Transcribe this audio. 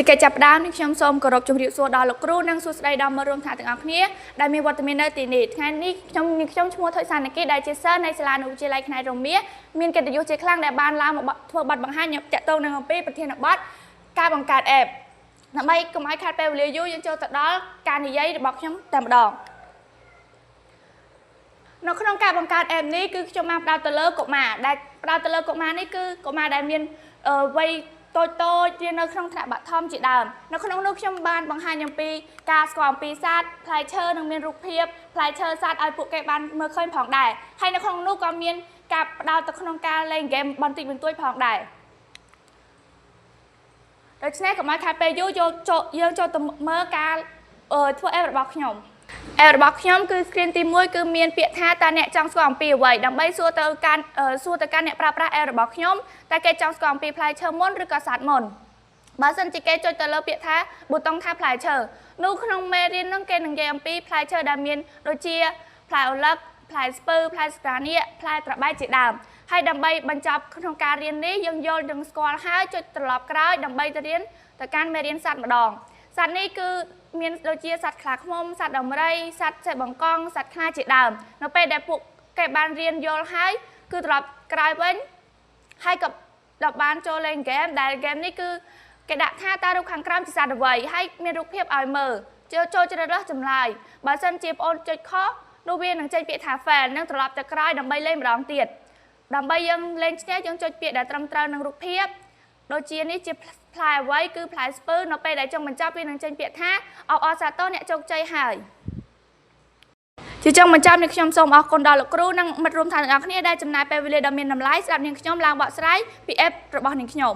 កិច្ចចាប់ផ្ដើមនេះខ្ញុំសូមគោរពជម្រាបសួរដល់លោកគ្រូនិងសួស្តីដល់មិត្តរួមថ្នាក់ទាំងអស់គ្នាដែលមានវត្តមាននៅទីនេះថ្ងៃនេះខ្ញុំឈ្មោះថុយសានគីដែលជាសិស្សនៅសាលាវិទ្យាល័យផ្នែករមៀមានកិត្តិយសជាខ្លាំងដែលបានឡើងមកធ្វើបទបង្ហាញតាក់ទងនឹងអំពីប្រធានបទការបង្កើត app ដើម្បីកុំឲ្យខាតពេលវេលាយូរយើងចូលទៅដល់ការនិយាយរបស់ខ្ញុំតែម្ដងនៅក្នុងការបង្កើត app នេះគឺខ្ញុំបានផ្ដោតទៅលើកុមារដែលផ្ដោតទៅលើកុមារនេះគឺកុមារដែលមានវ័យតូចរៀននៅក្នុងថ្នាក់បឋមជាដើមនៅក្នុងនោះខ្ញុំបានបង្ហាញអំពីការស្គាល់អំពីសត្វផ្លែឈើនិងមានរូបភាពផ្លែឈើសត្វឲ្យពួកគេបានមើលឃើញផងដែរហើយនៅក្នុងនោះក៏មានការផ្ដោតទៅក្នុងការលេងហ្គេមបន្តិចបន្តួចផងដែរដូច្នេះកុំឲ្យខាតពេលយូរយើងចូលទៅមើលការធ្វើ app របស់ខ្ញុំ app របស់ខ្ញុំគឺ screen ទី1គឺមានពាក្យថាតើអ្នកចង់ស្គាល់អំពីអ្វីដើម្បីសួរទៅកាន់អ្នកប្រើប្រាស់ app របស់ខ្ញុំតែគេចង់ស្គាល់អំពីផ្លែឈើមុនឬក៏សត្វមុនបើសិនជាគេចុចទៅលើពាក្យថាប៊ូតុងថាផ្លែឈើនោះក្នុងមេរៀននោះគេនឹងនិយាយអំពីផ្លែឈើដែលមានដូចជាផ្លែអូឡឹកផ្លែស្ពឺផ្លែស្ក្រានៀកផ្លែត្របែកជាដើមហើយដើម្បីបញ្ចប់ក្នុងការរៀននេះយើងយល់នឹងស្គាល់ហើយចុចត្រឡប់ក្រោយដើម្បីទៅរៀនទៅកាន់មេរៀនសត្វម្ដងសត្វនេះគឺមានដូចជាសត្វខ្លាឃ្មុំសត្វដំរីសត្វសេះបង្កងសត្វខ្លាជាដើមនៅពេលដែលពួកគេបានរៀនយល់ហើយគឺត្រឡប់ក្រោយវិញហើយក៏ដល់បានចូលលេងហ្គេមដែលហ្គេមនេះគឺគេដាក់ថាតើរូបខាងក្រោមជាសត្វអ្វីហើយមានរូបភាពឲ្យមើលចូលជ្រើសរើសចម្លើយបើសិនជាបងអូនចុចខុសនោះវានឹងចេញពាក្យថា fail និងត្រឡប់ទៅក្រោយដើម្បីលេងម្ដងទៀតដើម្បីយើងលេងឈ្នះយើងចុចពាក្យដែលត្រឹមត្រូវនឹងរូបភាពដូចជានេះជាផ្លែអ្វីគឺផ្លែស្ពឺនៅពេលដែលចុងបញ្ចប់វានឹងចេញពាក្យថាអបអរសាទរអ្នកជោគជ័យហើយជាចុងបញ្ចប់នេះខ្ញុំសូមអរគុណដល់លោកគ្រូនិងមិត្តរួមថ្នាក់ទាំងអស់គ្នាដែលចំណាយពេលវេលាដ៏មានតម្លៃស្ដាប់នាងខ្ញុំឡើងបកស្រាយពី app របស់នាងខ្ញុំ